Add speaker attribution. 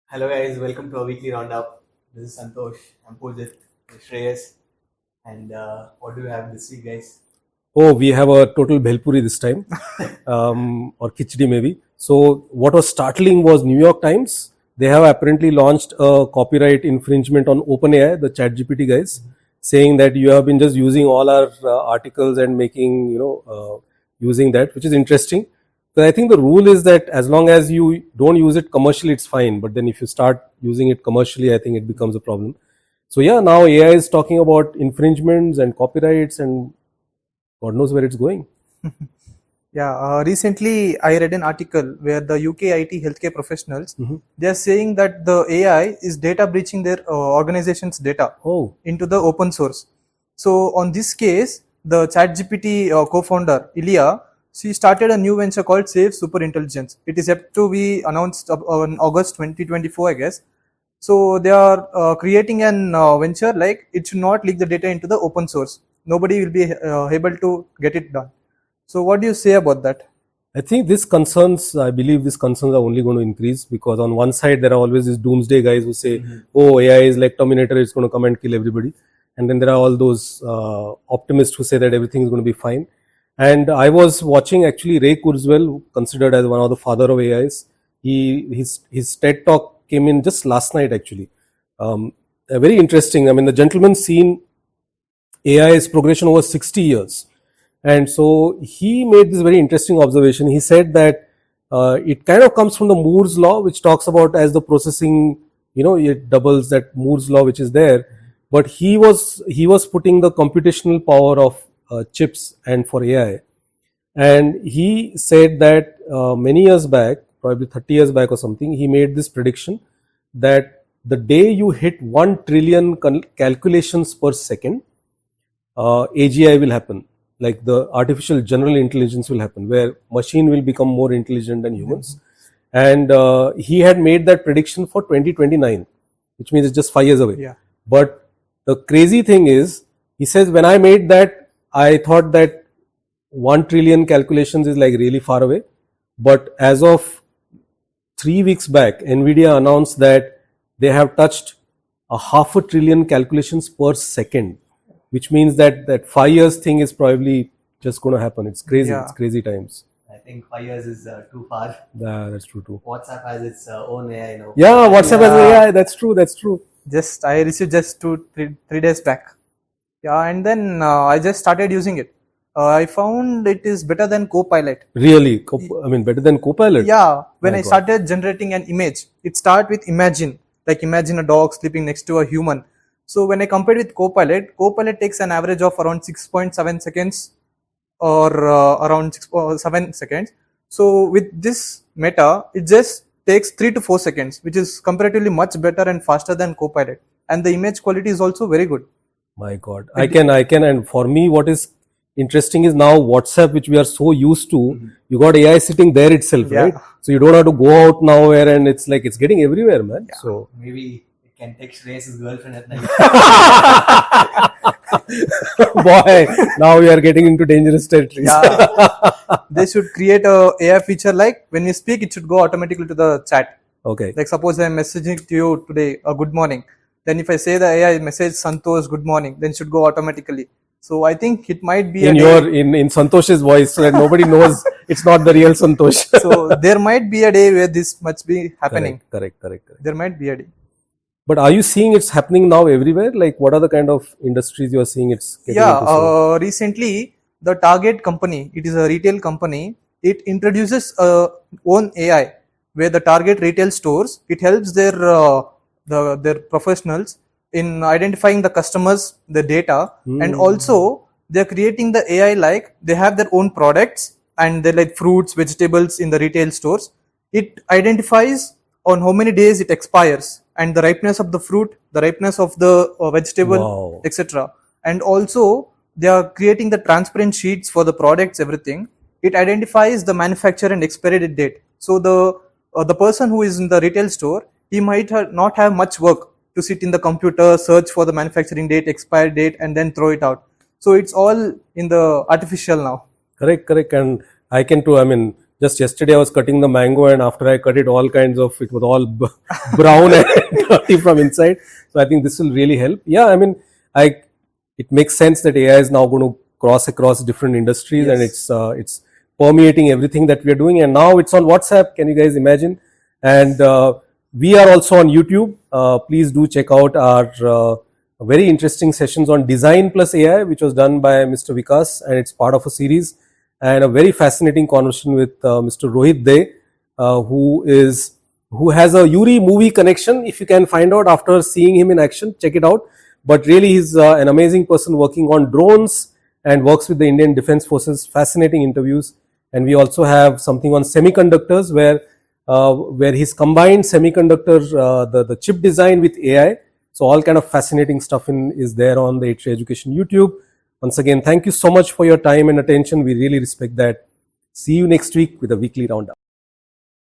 Speaker 1: Hello guys, welcome to our weekly roundup. This is Santosh, I'm Pujit, Shreyas, and what do you have this week, guys?
Speaker 2: Oh, we have a total bhelpuri this time, or khichdi maybe. So what was startling was New York Times. They have apparently launched a copyright infringement on OpenAI, the ChatGPT guys, saying that you have been just using all our articles and making, using that, which is interesting. But I think the rule is that as long as you don't use it commercially, it's fine. But then if you start using it commercially, I think it becomes a problem. So yeah, now AI is talking about infringements and copyrights and God knows where it's going.
Speaker 3: Recently I read an article where the UK IT healthcare professionals they are saying that the AI is data breaching their organization's data into the open source. So on this case, the ChatGPT co-founder Ilya, she started a new venture called Safe Super Intelligence. It is yet to be announced on August 2024, I guess. So they are creating an venture like it should not leak the data into the open source. Nobody will be able to get it done. So what do you say about that?
Speaker 2: I believe these concerns are only going to increase because on one side there are always these doomsday guys who say, oh, AI is like Terminator, it's going to come and kill everybody. And then there are all those optimists who say that everything is going to be fine. And I was watching actually Ray Kurzweil, considered as one of the father of AIs. His TED talk came in just last night actually. Very interesting. I mean, the gentleman's seen AI's progression over 60 years. And so he made this very interesting observation. He said that it kind of comes from the Moore's law, which talks about as the processing, it doubles that Moore's law, which is there. But he was putting the computational power of chips and for AI. And he said that many years back, probably 30 years back or something, he made this prediction that the day you hit 1 trillion calculations per second, AGI will happen. Like the artificial general intelligence will happen, where machine will become more intelligent than humans. And he had made that prediction for 2029, which means it's just 5 years away.
Speaker 3: Yeah.
Speaker 2: But the crazy thing is, he says, when I made that, I thought that 1 trillion calculations is like really far away. But as of 3 weeks back, NVIDIA announced that they have touched 500 billion calculations per second, which means that 5 years thing is probably just going to happen. It's crazy.
Speaker 3: Yeah.
Speaker 2: It's crazy times.
Speaker 1: I think 5 years is too far.
Speaker 2: Yeah, that's true too.
Speaker 1: WhatsApp has its own AI now.
Speaker 2: Yeah, WhatsApp has AI. That's true.
Speaker 3: I received just 3 days back. Yeah, and then I just started using it. I found it is better than Copilot.
Speaker 2: Really? Better than Copilot?
Speaker 3: Yeah, when I started generating an image, it started with imagine. Like imagine a dog sleeping next to a human. So when I compared with Copilot takes an average of around 6.7 seconds or around 7 seconds. So with this Meta, it just takes 3 to 4 seconds, which is comparatively much better and faster than Copilot. And the image quality is also very good.
Speaker 2: My God. I can. And for me, what is interesting is now WhatsApp, which we are so used to, you got AI sitting there itself, right? So you don't have to go out nowhere and it's like, it's getting everywhere, man.
Speaker 1: Yeah.
Speaker 2: So
Speaker 1: maybe can text Shreyas' girlfriend at night.
Speaker 2: Boy, now we are getting into dangerous territories.
Speaker 3: Yeah. They should create a AI feature like when you speak, it should go automatically to the chat.
Speaker 2: Okay.
Speaker 3: Like suppose I'm messaging to you today, good morning. Then if I say the AI message Santosh good morning, then it should go automatically. So I think it might be
Speaker 2: in Santosh's voice, so that nobody knows it's not the real Santosh.
Speaker 3: So there might be a day where this must be happening.
Speaker 2: Correct.
Speaker 3: There might be a day.
Speaker 2: But are you seeing it's happening now everywhere? Like what are the kind of industries you are seeing it's getting into?
Speaker 3: Recently the Target company, it is a retail company, it introduces own AI where the Target retail stores, it helps their professionals in identifying the customers, the data, and also they're creating the AI like they have their own products and they're like fruits, vegetables in the retail stores. It identifies on how many days it expires and the ripeness of the fruit, the ripeness of the vegetable, etc. And also they are creating the transparent sheets for the products, everything. It identifies the manufacturer and expiry date. So the person who is in the retail store, he might not have much work to sit in the computer, search for the manufacturing date, expiry date, and then throw it out. So it's all in the artificial now.
Speaker 2: Correct. And I can too, Just yesterday I was cutting the mango, and after I cut it, all kinds of, it was all brown and dirty from inside. So I think this will really help. Yeah, I mean, it makes sense that AI is now going to cross across different industries, and it's permeating everything that we are doing. And now it's on WhatsApp. Can you guys imagine? And we are also on YouTube. Please do check out our very interesting sessions on design plus AI, which was done by Mr. Vikas, and it's part of a series, and a very fascinating conversation with Mr. Rohit De, who has a Yuri movie connection. If you can find out after seeing him in action, check it out. But really, he's an amazing person working on drones and works with the Indian Defence Forces. Fascinating interviews. And we also have something on semiconductors, where he's combined semiconductor, the chip design with AI. So all kind of fascinating stuff is there on the H3 Education YouTube. Once again, thank you so much for your time and attention. We really respect that. See you next week with a weekly roundup.